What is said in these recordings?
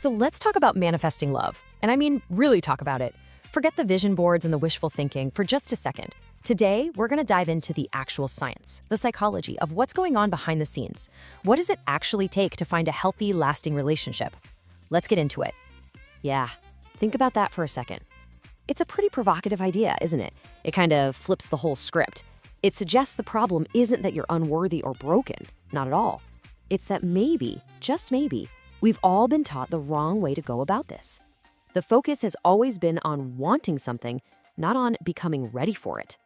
So let's talk about manifesting love. And I mean, really talk about it. Forget the vision boards and the wishful thinking for just a second. Today, we're going to dive into the actual science, the psychology of what's going on behind the scenes. What does it actually take to find a healthy, lasting relationship? Let's get into it. Yeah, think about that for a second. It's a pretty provocative idea, isn't it? It kind of flips the whole script. It suggests the problem isn't that you're unworthy or broken. Not at all. It's that maybe, just maybe, we've all been taught the wrong way to go about this. The focus has always been on wanting something, not on becoming ready for it.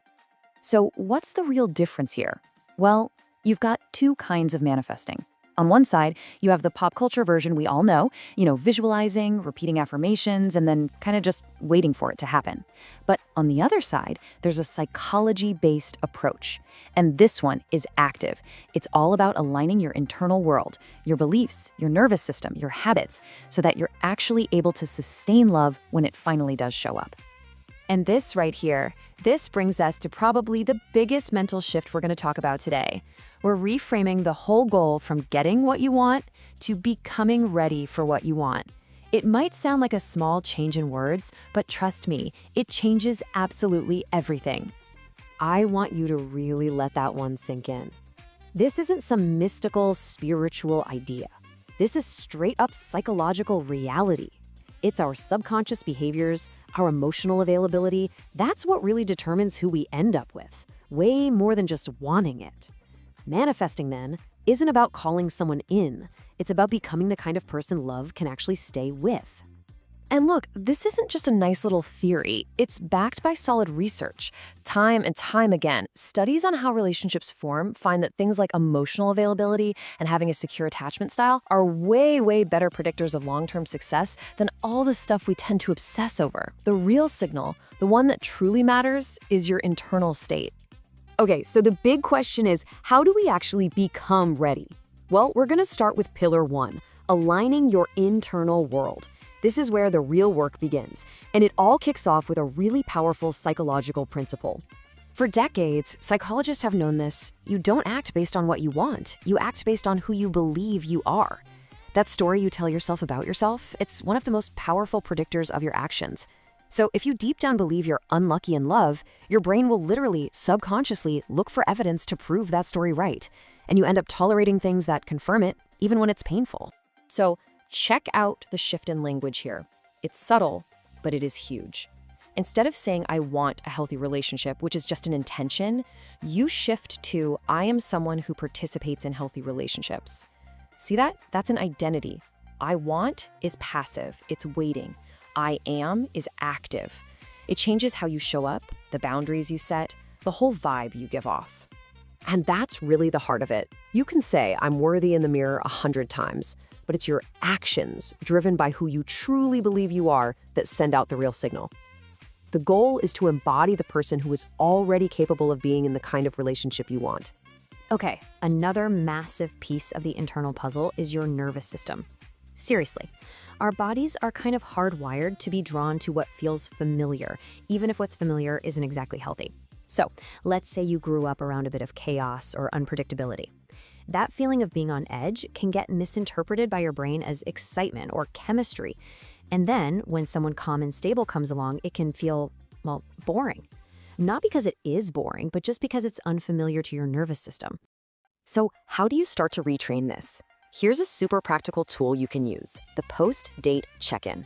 So what's the real difference here? Well, you've got two kinds of manifesting. On one side, you have the pop culture version we all know, visualizing, repeating affirmations, and then kind of just waiting for it to happen. But on the other side, there's a psychology-based approach. And this one is active. It's all about aligning your internal world, your beliefs, your nervous system, your habits, so that you're actually able to sustain love when it finally does show up. And this right here, this brings us to probably the biggest mental shift we're going to talk about today. We're reframing the whole goal from getting what you want to becoming ready for what you want. It might sound like a small change in words, but trust me, it changes absolutely everything. I want you to really let that one sink in. This isn't some mystical, spiritual idea. This is straight up psychological reality. It's our subconscious behaviors, our emotional availability. That's what really determines who we end up with, way more than just wanting it. Manifesting, then, isn't about calling someone in. It's about becoming the kind of person love can actually stay with. And look, this isn't just a nice little theory. It's backed by solid research. Time and time again, studies on how relationships form find that things like emotional availability and having a secure attachment style are way, way better predictors of long-term success than all the stuff we tend to obsess over. The real signal, the one that truly matters, is your internal state. Okay, so the big question is, how do we actually become ready? Well, we're going to start with pillar 1, aligning your internal world. This is where the real work begins, and it all kicks off with a really powerful psychological principle. For decades, psychologists have known this. You don't act based on what you want. You act based on who you believe you are. That story you tell yourself about yourself, it's one of the most powerful predictors of your actions. So if you deep down believe you're unlucky in love, your brain will literally, subconsciously look for evidence to prove that story right. And you end up tolerating things that confirm it, even when it's painful. So check out the shift in language here. It's subtle, but it is huge. Instead of saying, I want a healthy relationship, which is just an intention, you shift to, I am someone who participates in healthy relationships. See that? That's an identity. I want is passive. It's waiting. I am is active. It changes how you show up, the boundaries you set, the whole vibe you give off. And that's really the heart of it. You can say, I'm worthy in the mirror 100 times, but it's your actions, driven by who you truly believe you are, that send out the real signal. The goal is to embody the person who is already capable of being in the kind of relationship you want. Okay, another massive piece of the internal puzzle is your nervous system. Seriously, our bodies are kind of hardwired to be drawn to what feels familiar, even if what's familiar isn't exactly healthy. So, let's say you grew up around a bit of chaos or unpredictability. That feeling of being on edge can get misinterpreted by your brain as excitement or chemistry. And then, when someone calm and stable comes along, it can feel, well, boring. Not because it is boring, but just because it's unfamiliar to your nervous system. So, how do you start to retrain this? Here's a super practical tool you can use, the post-date check-in.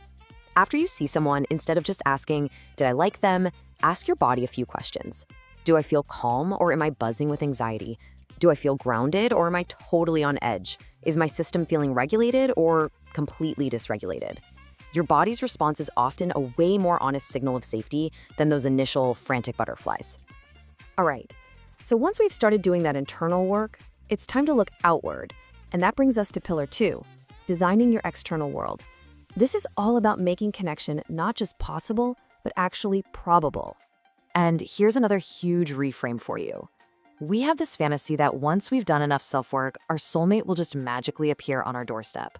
After you see someone, instead of just asking, did I like them, ask your body a few questions. Do I feel calm or am I buzzing with anxiety? Do I feel grounded or am I totally on edge? Is my system feeling regulated or completely dysregulated? Your body's response is often a way more honest signal of safety than those initial frantic butterflies. All right, so once we've started doing that internal work, it's time to look outward. And that brings us to pillar 2, designing your external world. This is all about making connection not just possible, but actually probable. And here's another huge reframe for you. We have this fantasy that once we've done enough self-work, our soulmate will just magically appear on our doorstep.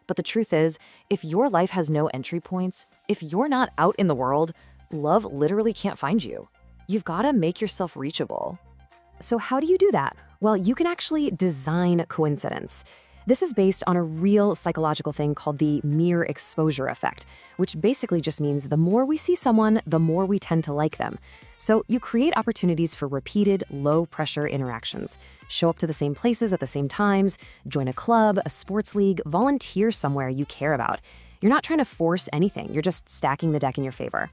But the truth is, if your life has no entry points, if you're not out in the world, love literally can't find you. You've got to make yourself reachable. So how do you do that? Well, you can actually design coincidence. This is based on a real psychological thing called the mere exposure effect, which basically just means the more we see someone, the more we tend to like them. So you create opportunities for repeated, low-pressure interactions. Show up to the same places at the same times, join a club, a sports league, volunteer somewhere you care about. You're not trying to force anything, you're just stacking the deck in your favor.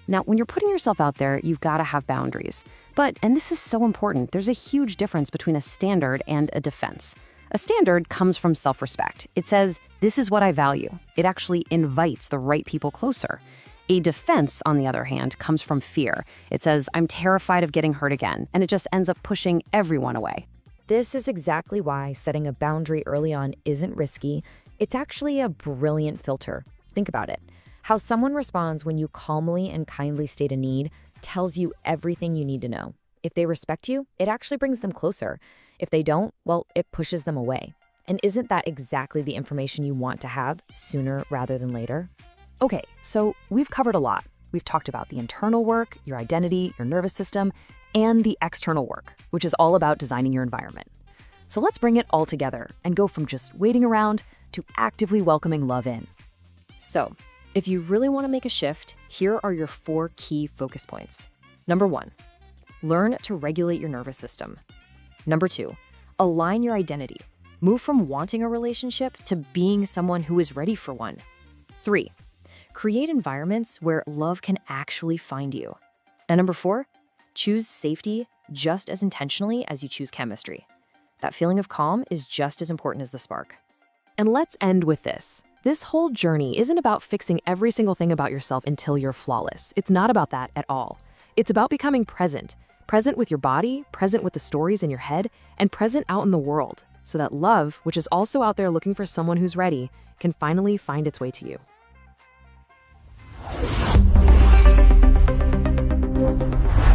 Now, when you're putting yourself out there, you've got to have boundaries. But, and this is so important, there's a huge difference between a standard and a defense. A standard comes from self-respect. It says, this is what I value. It actually invites the right people closer. A defense, on the other hand, comes from fear. It says, I'm terrified of getting hurt again, and it just ends up pushing everyone away. This is exactly why setting a boundary early on isn't risky. It's actually a brilliant filter. Think about it. How someone responds when you calmly and kindly state a need tells you everything you need to know. If they respect you, it actually brings them closer. If they don't, well, it pushes them away. And isn't that exactly the information you want to have sooner rather than later? Okay, so we've covered a lot. We've talked about the internal work, your identity, your nervous system, and the external work, which is all about designing your environment. So let's bring it all together and go from just waiting around to actively welcoming love in. So, if you really want to make a shift, here are your 4 key focus points. Number 1, learn to regulate your nervous system. Number 2, align your identity. Move from wanting a relationship to being someone who is ready for one. 3, create environments where love can actually find you. And number 4, choose safety just as intentionally as you choose chemistry. That feeling of calm is just as important as the spark. And let's end with this. This whole journey isn't about fixing every single thing about yourself until you're flawless. It's not about that at all. It's about becoming present. Present with your body, present with the stories in your head, and present out in the world, so that love, which is also out there looking for someone who's ready, can finally find its way to you.